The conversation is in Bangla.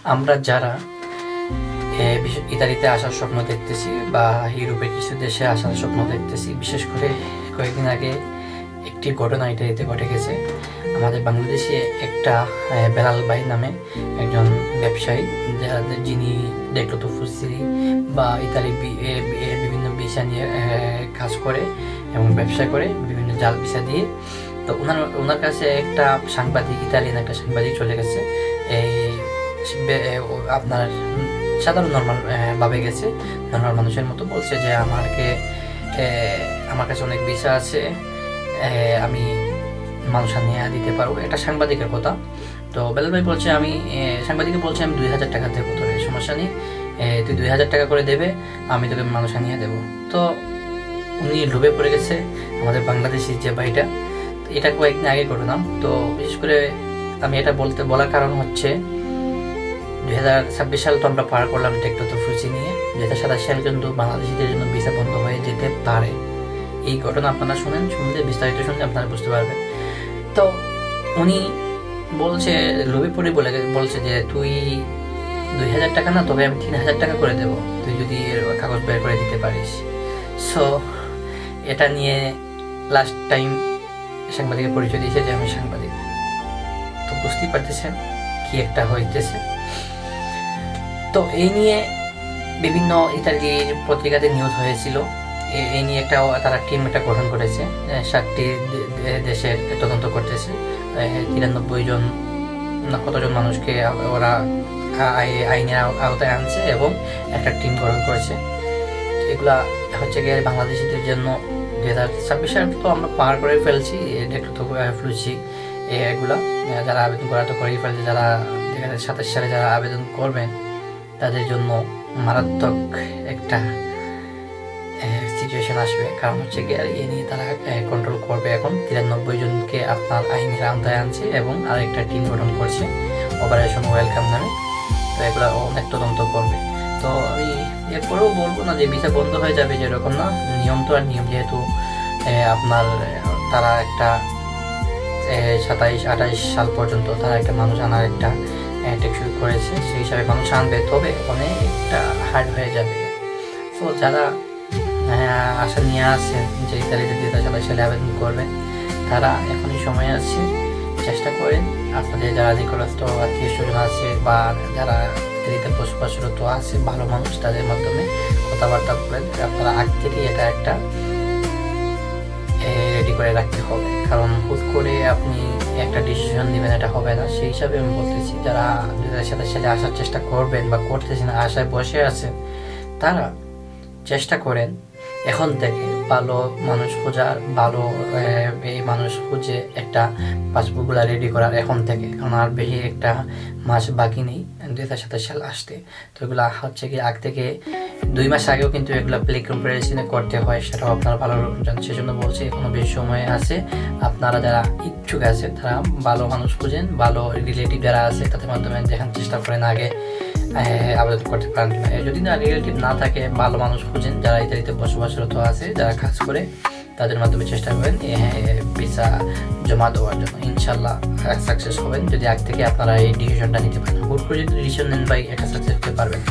আমরা যারা ইতালিতে আসার স্বপ্ন দেখতেছি বা ইউরোপের কিছু দেশে আসার স্বপ্ন দেখতেছি, বিশেষ করে কয়েকদিন আগে একটি ঘটনা ইতালিতে ঘটে গেছে। আমাদের বাংলাদেশে একটা বেলাল ভাই নামে একজন ব্যবসায়ী, যিনি দেখলতো ফুসি বা ইতালি বিভিন্ন ভিসা নিয়ে কাজ করে এবং ব্যবসা করে, বিভিন্ন জাল ভিসা দিয়ে। তো ওনার কাছে একটা সাংবাদিক, ইতালিয়ান একটা সাংবাদিক চলে গেছে। এই আপনার সাধারণ নর্মাল ভাবে গেছে, নর্মাল মানুষের মতো বলছে যে আমার কাছে অনেক ভিসা আছে, আমি মানুষ নিয়ে দিতে পারবো। এটা সাংবাদিকের কথা। তো বেলাল ভাই বলছে, সাংবাদিকে বলছে আমি 2000 টাকা দেবো, তোর সমস্যা নেই, তুই 2000 টাকা করে দেবে, আমি তোকে মানুষ নিয়ে দেবো। তো উনি লোভে পড়ে গেছে, আমাদের বাংলাদেশি যে ভাইটা। এটা কয়েকদিন আগে ঘটলাম। তো বিশেষ করে আমি এটা বলার কারণ হচ্ছে 2026 সাল তো আমরা পার করলাম টেকটো ফুচি নিয়ে। 2027 সাল কিন্তু বাংলাদেশিদের জন্য ভিসা বন্ধ হয়ে যেতে পারে। এই ঘটনা আপনারা শুনলে বিস্তারিত শুনলে আপনারা বুঝতে পারবেন। তো উনি বলছে, লোভে পড়ে বলছে যে তুই 2000 টাকা না, তবে আমি 3000 টাকা করে দেবো, তুই যদি কাগজ বের করে দিতে পারিস। সো এটা নিয়ে লাস্ট টাইম সাংবাদিকের পরিচয় দিয়েছে যে আমি সাংবাদিক। তো বুঝতেই পারতেছেন কি একটা হইতেছে। তো এই নিয়ে বিভিন্ন ইতালির পত্রিকাতে নিউজ হয়েছিল। এই নিয়ে তারা টিম গঠন করেছে, 7টি দেশের তদন্ত করতেছে। 93 জন না কতজন মানুষকে ওরা আইনের আওতায় আনছে এবং একটা টিম গঠন করেছে। এগুলা হচ্ছে গিয়ে বাংলাদেশিদের জন্য 2026 সাল তো আমরা পার করে ফেলছি, টেকটো ফুচি এগুলা যারা আবেদন করা তো করেই ফেলছে। যারা 2027 সালে যারা আবেদন করবেন তাদের জন্য মারাত্মক একটা সিচুয়েশন আসবে। কারণ হচ্ছে কি এ নিয়ে তারা কন্ট্রোল করবে। এখন 93 জনকে আপনার আইনের আওতায় আনছে এবং আরেকটা টিম গঠন করছে অপারেশন ওয়েলকাম নামে। তো এগুলো অনেক তদন্ত করবে। তো আমি এরপরেও বলবো না যে ভিসা বন্ধ হয়ে যাবে, যেরকম না, নিয়ম তো আর নিয়ম। যেহেতু আপনার তারা একটা 27-28 সাল পর্যন্ত তারা একটা মানুষ আনার একটা টেকসই করেছে, সেই হিসাবে মানুষ আনবে, তবে অনেকটা হার্ড হয়ে যাবে। তো যারা আশা নিয়ে আসছেন যে ইতালিতে 2027 সালে আবেদন করবেন, তারা এখনই সময় আছে, চেষ্টা করেন। আপনাদের যারা নিকটস্থ আত্মীয় স্বজন আছে বা যারা ইতালিতে বসবাসরত আছে ভালো মানুষ, তাদের মাধ্যমে কথাবার্তা বলেন। আপনারা আগ থেকে এটা একটা রেডি করে রাখতে হবে, কারণ হুট করে আপনি একটা ডিসিশন নেবেন, এটা হবে না। সেই হিসাবে আমি বলতেছি, যারা 2027 সালে আসার চেষ্টা করবেন বা করতেছেন, আশায় বসে আছেন, তারা চেষ্টা করেন এখন থেকে ভালো মানুষ খোঁজার, ভালো এই মানুষ খুঁজে একটা পাসপোর্টগুলো রেডি করার এখন থেকে। কারণ আর বেশি একটা মাস বাকি নেই 2027 সাল আসতে। তো এগুলো হচ্ছে কি আগ থেকে 2 মাস আগেও কিন্তু এগুলো প্লে কম্পারিজনে করতে হয়, সেটাও আপনারা ভালো জানেন। সেজন্য বলছি এখনো বেশ সময় আছে। আপনারা যারা ইচ্ছুক আছে তারা ভালো মানুষ খুঁজেন, ভালো রিলেটিভ যারা আছে তাদের মাধ্যমে দেখার চেষ্টা করেন আগে আবেদন করতে পারেন। যদি না রিলেটিভ না থাকে, ভালো মানুষ খুঁজেন যারা ইতালিতে বসবাসরত আছে, যারা কাজ করে, তাদের মাধ্যমে চেষ্টা করেন ভিসা জমা দেওয়ার জন্য। ইনশাল্লাহ সাকসেস হবেন যদি আগ থেকে আপনারা এই ডিসিশনটা নিতে পারেন। হুট করে যদি ডিসিশন নেন ভাই, এটা সাকসেস হতে পারবেন।